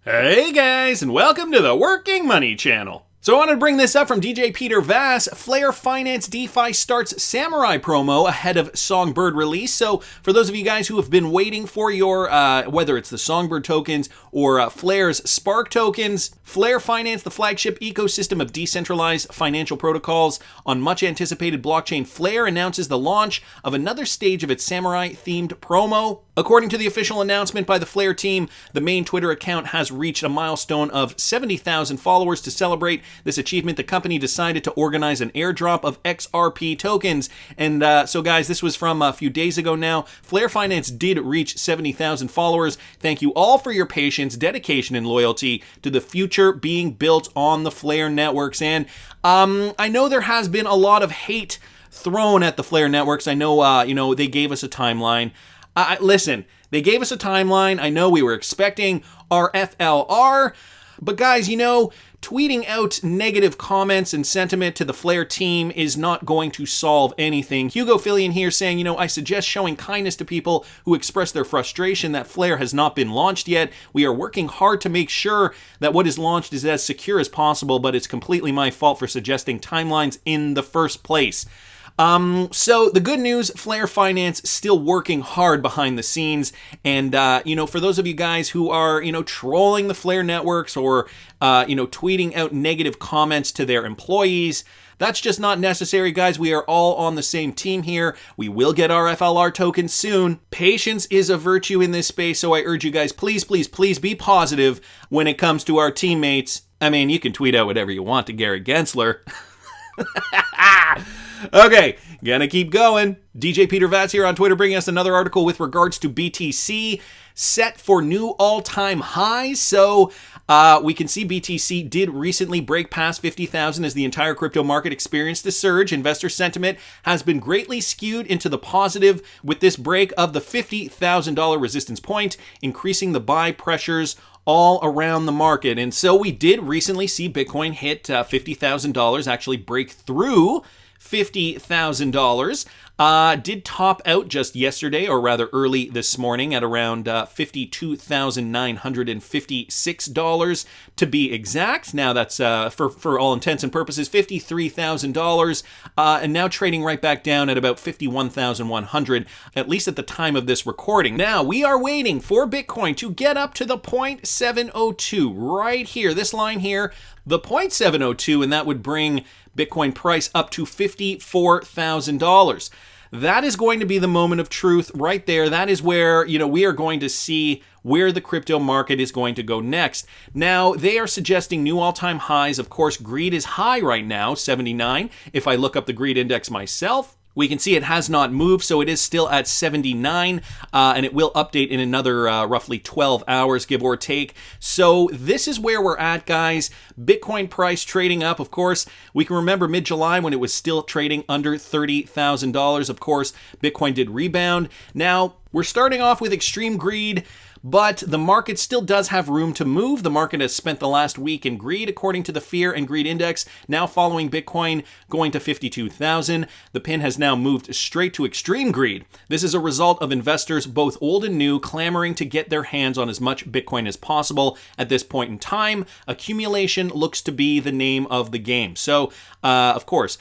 Hey guys, and welcome to the Working Money Channel. So I wanted to bring this up from DJ Peter Vass. Flare Finance DeFi starts Samurai promo ahead of Songbird release. So for those of you guys who have been waiting for your, whether it's the Songbird tokens or Flare's Spark tokens, Flare Finance, the flagship ecosystem of decentralized financial protocols on much anticipated blockchain Flare, announces the launch of another stage of its Samurai-themed promo. According to the official announcement by the Flare team, the main Twitter account has reached a milestone of 70,000 followers. To celebrate this achievement, the company decided to organize an airdrop of XRP tokens. And so guys, this was from a few days ago now. Flare Finance did reach 70,000 followers. Thank you all for your patience, dedication, and loyalty to the future being built on the Flare networks. And I know there has been a lot of hate thrown at the Flare networks. I know, they gave us a timeline. Listen, they gave us a timeline. I know we were expecting our FLR, but guys, tweeting out negative comments and sentiment to the Flare team is not going to solve anything. Hugo Fillion here saying, I suggest showing kindness to people who express their frustration that Flare has not been launched yet. We are working hard to make sure that what is launched is as secure as possible, but it's completely my fault for suggesting timelines in the first place. So the good news, Flare Finance still working hard behind the scenes. And, for those of you guys who are, trolling the Flare networks or, tweeting out negative comments to their employees, that's just not necessary, guys. We are all on the same team here. We will get our FLR token soon. Patience is a virtue in this space, so I urge you guys, please, please, please be positive when it comes to our teammates. I mean, you can tweet out whatever you want to Gary Gensler. Okay, gonna keep going. DJ Peter Vatz here on Twitter bringing us another article with regards to BTC set for new all-time highs. So we can see BTC did recently break past 50,000 as the entire crypto market experienced a surge. Investor sentiment has been greatly skewed into the positive with this break of the $50,000 resistance point, increasing the buy pressures all around the market. And so we did recently see Bitcoin hit $50,000, actually break through $50,000. Did top out just yesterday, or rather early this morning, at around $52,956 to be exact. Now that's for all intents and purposes $53,000, and now trading right back down at about $51,100, at least at the time of this recording. Now we are waiting for Bitcoin to get up to the 0.702 right here, this line here, the 0.702, and that would bring Bitcoin price up to $54,000. That is going to be the moment of truth right there. That is where, we are going to see where the crypto market is going to go next. Now, they are suggesting new all-time highs. Of course, greed is high right now, 79. If I look up the greed index myself, we can see it has not moved, so it is still at 79, and it will update in another roughly 12 hours, give or take. So this is where we're at, guys. Bitcoin price trading up. Of course, we can remember mid-July when it was still trading under $30,000. Of course, Bitcoin did rebound. Now, we're starting off with extreme greed, but the market still does have room to move. The market has spent the last week in greed, according to the Fear and Greed Index, now following Bitcoin going to 52,000. The pin has now moved straight to extreme greed. This is a result of investors, both old and new, clamoring to get their hands on as much Bitcoin as possible. At this point in time, accumulation looks to be the name of the game. So, of course,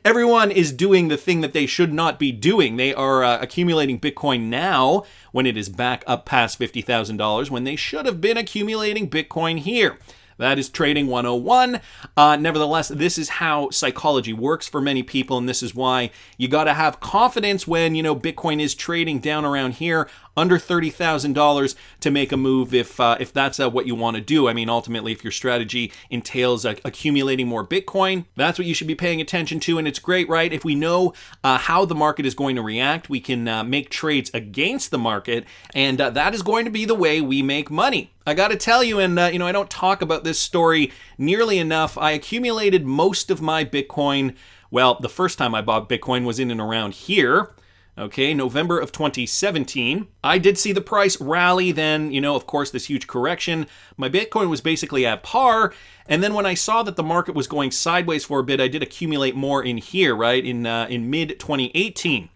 everyone is doing the thing that they should not be doing. They are accumulating Bitcoin now when it is back up past $50,000, when they should have been accumulating Bitcoin here. That is Trading 101. Nevertheless, this is how psychology works for many people, and this is why you got to have confidence when, Bitcoin is trading down around here under $30,000 to make a move if that's what you want to do. I mean, ultimately, if your strategy entails accumulating more Bitcoin, that's what you should be paying attention to, and it's great, right? If we know how the market is going to react, we can make trades against the market, and that is going to be the way we make money. I got to tell you, and I don't talk about this story nearly enough, I accumulated most of my Bitcoin. Well, the first time I bought Bitcoin was in and around here. Okay, November of 2017. I did see the price rally, then, of course, this huge correction. My Bitcoin was basically at par, and then when I saw that the market was going sideways for a bit, I did accumulate more in here, right, in mid-2018.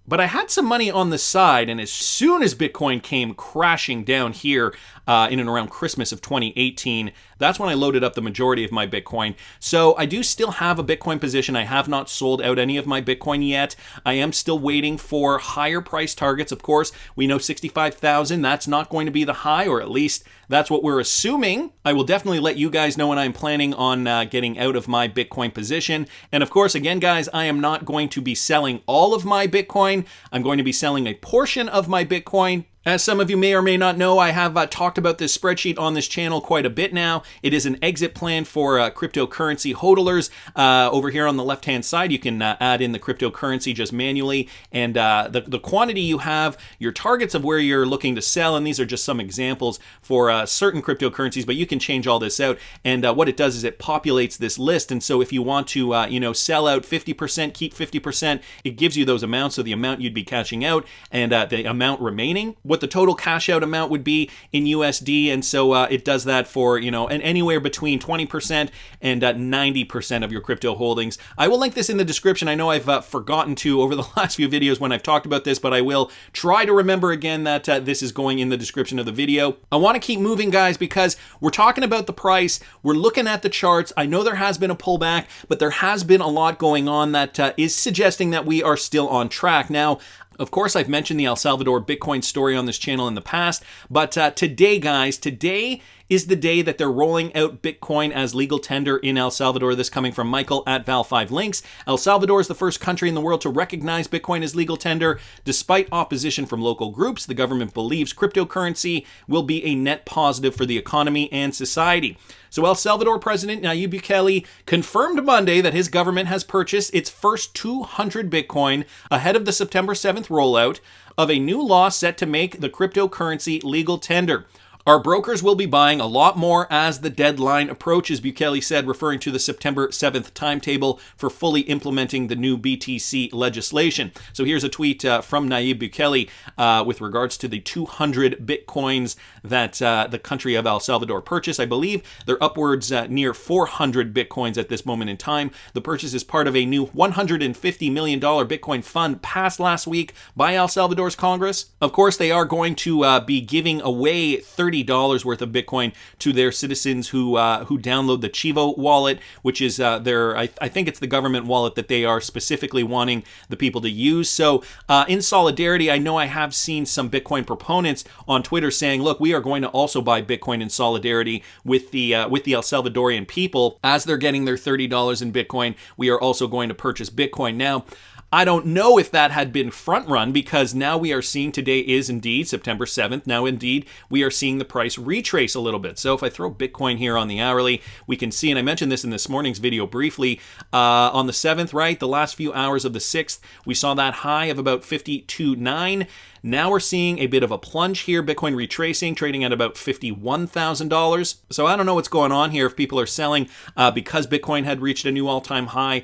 But I had some money on the side, and as soon as Bitcoin came crashing down here in and around Christmas of 2018, that's when I loaded up the majority of my Bitcoin. So I do still have a Bitcoin position. I have not sold out any of my Bitcoin yet. I am still waiting for higher price targets. Of course, we know 65,000. That's not going to be the high, or at least that's what we're assuming. I will definitely let you guys know when I'm planning on getting out of my Bitcoin position. And of course, again, guys, I am not going to be selling all of my Bitcoin. I'm going to be selling a portion of my Bitcoin. As some of you may or may not know, I have talked about this spreadsheet on this channel quite a bit now. It is an exit plan for cryptocurrency hodlers. Over here on the left-hand side, you can add in the cryptocurrency just manually, and the quantity you have, your targets of where you're looking to sell, and these are just some examples for certain cryptocurrencies, but you can change all this out, and what it does is it populates this list, and so if you want to sell out 50%, keep 50%, it gives you those amounts, so the amount you'd be cashing out, and the amount remaining, what the total cash out amount would be in USD, and so it does that for anywhere between 20% and 90% of your crypto holdings. I will link this in the description. I know I've forgotten to over the last few videos when I've talked about this, but I will try to remember again that this is going in the description of the video. I want to keep moving, guys, because we're talking about the price, we're looking at the charts. I know there has been a pullback, but there has been a lot going on that is suggesting that we are still on track. Now, of course, I've mentioned the El Salvador Bitcoin story on this channel in the past, but today, guys, today is the day that they're rolling out Bitcoin as legal tender in El Salvador. This coming from Michael at Val5Links. El Salvador is the first country in the world to recognize Bitcoin as legal tender. Despite opposition from local groups, the government believes cryptocurrency will be a net positive for the economy and society. So El Salvador President Nayib Bukele confirmed Monday that his government has purchased its first 200 Bitcoin ahead of the September 7th rollout of a new law set to make the cryptocurrency legal tender. Our brokers will be buying a lot more as the deadline approaches, Bukele said, referring to the September 7th timetable for fully implementing the new BTC legislation. So here's a tweet from Nayib Bukele with regards to the 200 Bitcoins that the country of El Salvador purchased. I believe they're upwards near 400 Bitcoins at this moment in time. The purchase is part of a new $150 million Bitcoin fund passed last week by El Salvador's Congress. Of course, they are going to be giving away $30 worth of Bitcoin to their citizens who download the Chivo wallet, which is I think it's the government wallet that they are specifically wanting the people to use. So in solidarity, I know I have seen some Bitcoin proponents on Twitter saying, look, we are going to also buy Bitcoin in solidarity with the El Salvadorian people. As they're getting their $30 in Bitcoin, we are also going to purchase Bitcoin. Now, I don't know if that had been front run, because now we are seeing today is indeed September 7th. Now, indeed, we are seeing the price retrace a little bit. So if I throw Bitcoin here on the hourly, we can see, and I mentioned this in this morning's video briefly, on the 7th, right, the last few hours of the 6th, we saw that high of about 52.9. Now we're seeing a bit of a plunge here, Bitcoin retracing, trading at about $51,000. So I don't know what's going on here, if people are selling because Bitcoin had reached a new all-time high,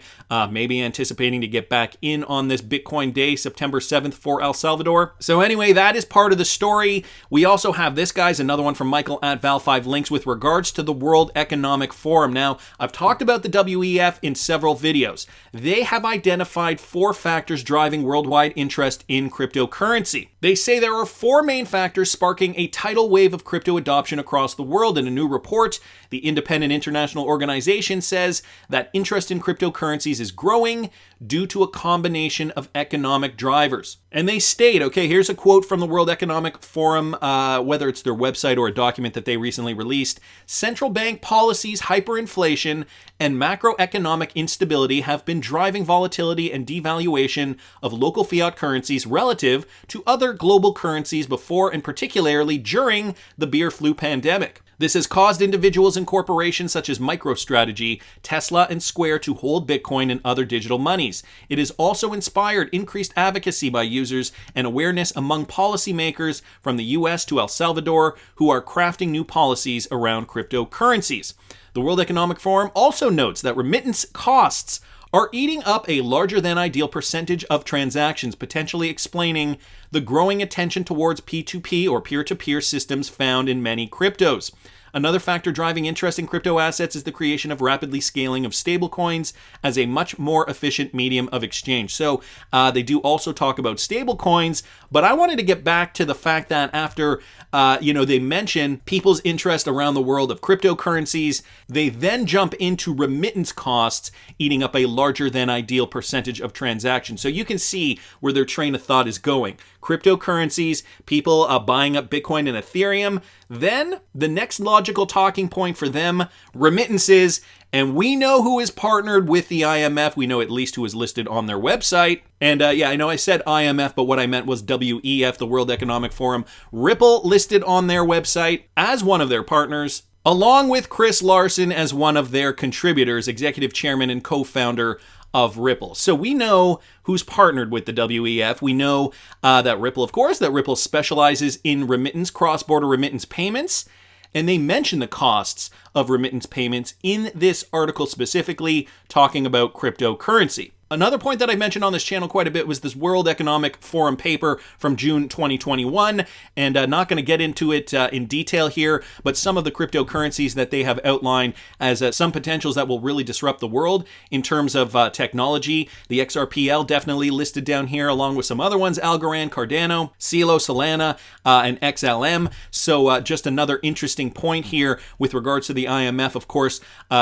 maybe anticipating to get back in on this Bitcoin day, September 7th for El Salvador. So anyway, that is part of the story. We also have this, guys, another one from Michael at Val5Links with regards to the World Economic Forum. Now, I've talked about the WEF in several videos. They have identified 4 factors driving worldwide interest in cryptocurrency. They say there are 4 main factors sparking a tidal wave of crypto adoption across the world. In a new report, the independent international organization says that interest in cryptocurrencies is growing due to a combination of economic drivers. And they state, okay, here's a quote from the World Economic Forum, whether it's their website or a document that they recently released. Central bank policies, hyperinflation, and macroeconomic instability have been driving volatility and devaluation of local fiat currencies relative to other global currencies before and particularly during the beer flu pandemic. This has caused individuals and corporations such as MicroStrategy, Tesla, and Square to hold Bitcoin and other digital monies. It has also inspired increased advocacy by users and awareness among policymakers from the US to El Salvador who are crafting new policies around cryptocurrencies. The World Economic Forum also notes that remittance costs are eating up a larger than ideal percentage of transactions, potentially explaining the growing attention towards P2P or peer-to-peer systems found in many cryptos. Another factor driving interest in crypto assets is the creation of rapidly scaling of stablecoins as a much more efficient medium of exchange. So they do also talk about stablecoins, but I wanted to get back to the fact that after they mention people's interest around the world of cryptocurrencies, they then jump into remittance costs eating up a larger than ideal percentage of transactions. So you can see where their train of thought is going. Cryptocurrencies, people buying up Bitcoin and Ethereum. Then the next logical talking point for them, remittances. And we know who is partnered with the IMF. We know at least who is listed on their website. And I know I said IMF, but what I meant was WEF, the World Economic Forum. Ripple listed on their website as one of their partners, along with Chris Larsen as one of their contributors, executive chairman and co-founder of Ripple. So we know who's partnered with the WEF. We know that Ripple, of course, that Ripple specializes in remittance, cross-border remittance payments. And they mention the costs of remittance payments in this article specifically, talking about cryptocurrency. Another point that I mentioned on this channel quite a bit was this World Economic Forum paper from June 2021, and not going to get into it in detail here, but some of the cryptocurrencies that they have outlined as some potentials that will really disrupt the world in terms of technology. The XRPL definitely listed down here, along with some other ones, Algorand, Cardano, Celo, Solana, and XLM. So just another interesting point here with regards to the IMF. Of course,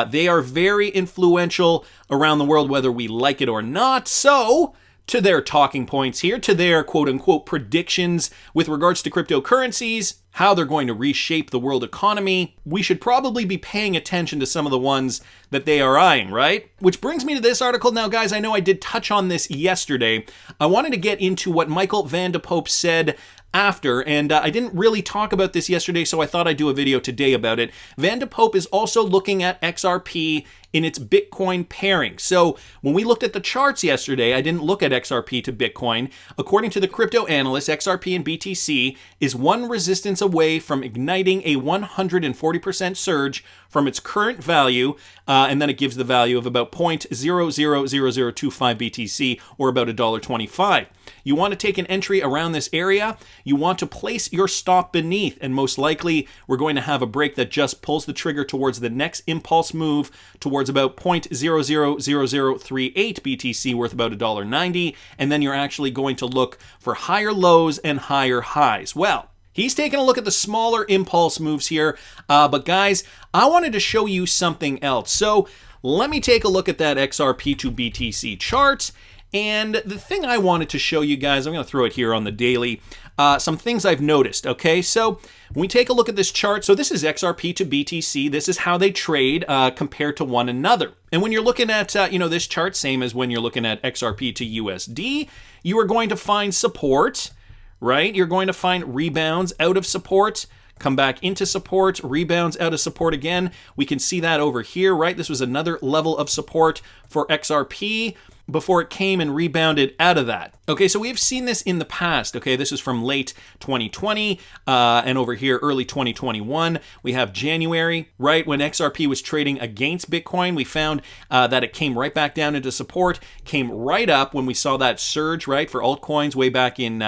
they are very influential around the world, whether we like it or not. So, to their talking points here, to their quote-unquote predictions with regards to cryptocurrencies, how they're going to reshape the world economy, we should probably be paying attention to some of the ones that they are eyeing, right? Which brings me to this article. Now, guys, I know I did touch on this yesterday. I wanted to get into what Michael Van de Poppe said after, and I didn't really talk about this yesterday, so I thought I'd do a video today about it. Van de Poppe is also looking at XRP in its Bitcoin pairing. So when we looked at the charts yesterday, I didn't look at XRP to Bitcoin. According to the crypto analyst, XRP and BTC is one resistance away from igniting a 140% surge from its current value, and then it gives the value of about 0.000025 BTC, or about $1.25. You want to take an entry around this area. You want to place your stop beneath, and most likely we're going to have a break that just pulls the trigger towards the next impulse move towards about 0.000038 BTC, worth about $1.90, and then you're actually going to look for higher lows and higher highs. Well, he's taking a look at the smaller impulse moves here, but guys, I wanted to show you something else. So let me take a look at that XRP to BTC chart. And the thing I wanted to show you guys, I'm going to throw it here on the daily, some things I've noticed, okay? So when we take a look at this chart, so this is XRP to BTC. This is how they trade compared to one another. And when you're looking at, this chart, same as when you're looking at XRP to USD, you are going to find support, right? You're going to find rebounds out of support, come back into support, rebounds out of support again. We can see that over here, right? This was another level of support for XRP before it came and rebounded out of that. Okay, so we've seen this in the past. Okay, this is from late 2020 and over here early 2021. We have January, right, when XRP was trading against Bitcoin. We found that it came right back down into support, came right up when we saw that surge, right, for altcoins way back in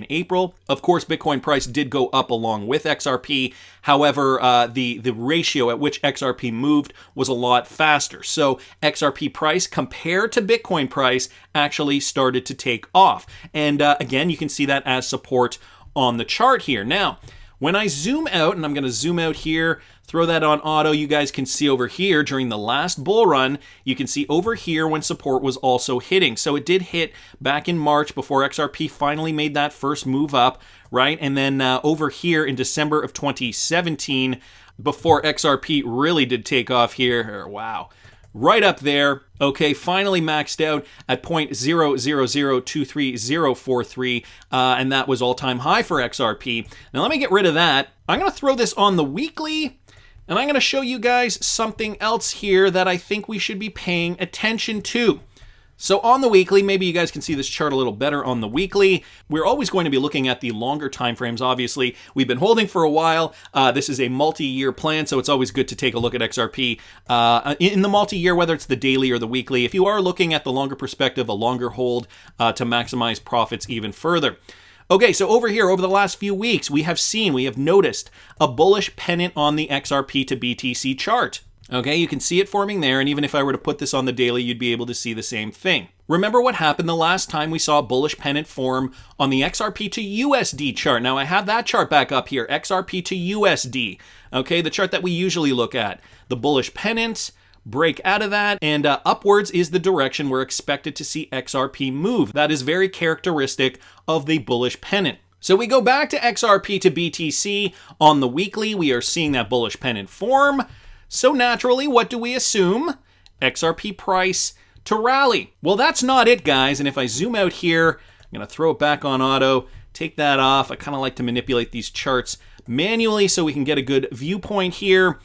April. Of course, Bitcoin price did go up along with XRP. However, the ratio at which XRP moved was a lot faster. So XRP price compared to Bitcoin price actually started to take off. And again, you can see that as support on the chart here. Now, when I zoom out, and I'm going to zoom out here, throw that on auto, you guys can see over here during the last bull run, you can see over here when support was also hitting. So it did hit back in March before XRP finally made that first move up, right? And then over here in December of 2017, before XRP really did take off here, wow, right up there. Okay, finally maxed out at 0.00023,043, and that was all-time high for XRP. Now let me get rid of that. I'm going to throw this on the weekly, and I'm going to show you guys something else here that I think we should be paying attention to. So on the weekly, maybe you guys can see this chart a little better on the weekly. We're always going to be looking at the longer time frames, obviously. We've been holding for a while. This is a multi-year plan, so it's always good to take a look at XRP in the multi-year, whether it's the daily or the weekly. If you are looking at the longer perspective, a longer hold to maximize profits even further. Okay, so over here, over the last few weeks, we have noticed a bullish pennant on the XRP to BTC chart. Okay, you can see it forming there, and even if I were to put this on the daily, you'd be able to see the same thing. Remember what happened the last time we saw a bullish pennant form on the XRP to USD chart. Now I have that chart back up here, XRP to USD. Okay, the chart that we usually look at. The bullish pennant, break out of that, and upwards is the direction we're expected to see XRP move. That is very characteristic of the bullish pennant. So we go back to XRP to BTC. On the weekly, we are seeing that bullish pennant form. So naturally, what do we assume? XRP price to rally. Well, that's not it, guys. And if I zoom out here, I'm going to throw it back on auto, take that off. I kind of like to manipulate these charts manually so we can get a good viewpoint here.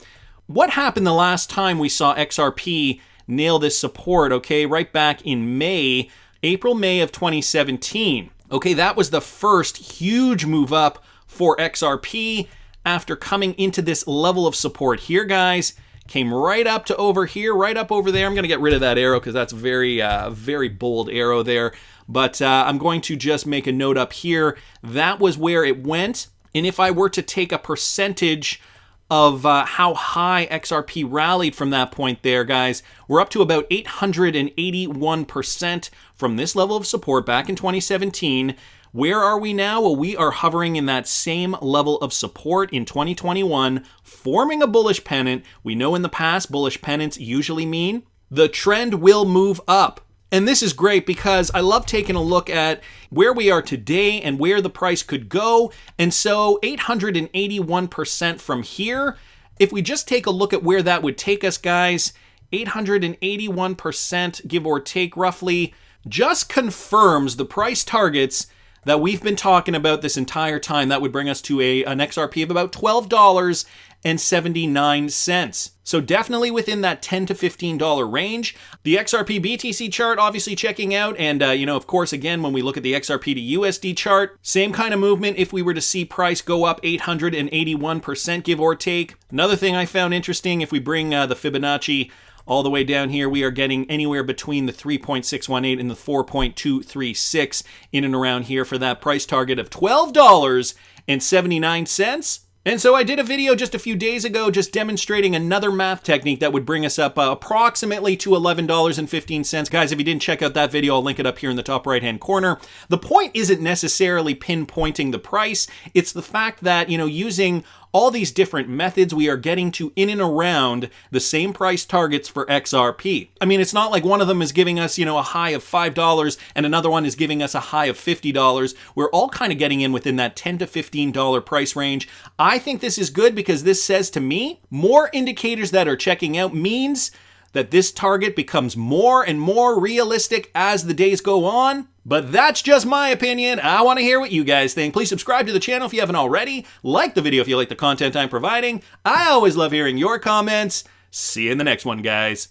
What happened the last time we saw XRP nail this support, okay, right back in May, April-May of 2017. Okay, that was the first huge move up for XRP after coming into this level of support here, guys. Came right up to over here, right up over there. I'm going to get rid of that arrow because that's very, very bold arrow there. But I'm going to just make a note up here. That was where it went. And if I were to take a percentage of how high XRP rallied from that point there, guys, we're up to about 881% from this level of support back in 2017. Where are we now? Well, we are hovering in that same level of support in 2021, forming a bullish pennant. We know in the past, bullish pennants usually mean the trend will move up. And this is great because I love taking a look at where we are today and where the price could go. And so 881% from here, if we just take a look at where that would take us, guys, 881%, give or take roughly, just confirms the price targets that we've been talking about this entire time. That would bring us to an XRP of about $12.79. So definitely within that $10 to $15 range. The XRP BTC chart obviously checking out. And, of course, again, when we look at the XRP to USD chart, same kind of movement if we were to see price go up 881%, give or take. Another thing I found interesting, if we bring the Fibonacci all the way down here, we are getting anywhere between the 3.618 and the 4.236 in and around here for that price target of $12.79. And so I did a video just a few days ago just demonstrating another math technique that would bring us up approximately to $11.15. Guys, if you didn't check out that video, I'll link it up here in the top right-hand corner. The point isn't necessarily pinpointing the price. It's the fact that, using all these different methods, we are getting to in and around the same price targets for XRP. I mean, it's not like one of them is giving us, a high of $5 and another one is giving us a high of $50. We're all kind of getting in within that $10 to $15 price range. I think this is good because this says to me, more indicators that are checking out means that this target becomes more and more realistic as the days go on. But that's just my opinion. I want to hear what you guys think. Please subscribe to the channel if you haven't already. Like the video if you like the content I'm providing. I always love hearing your comments. See you in the next one, guys.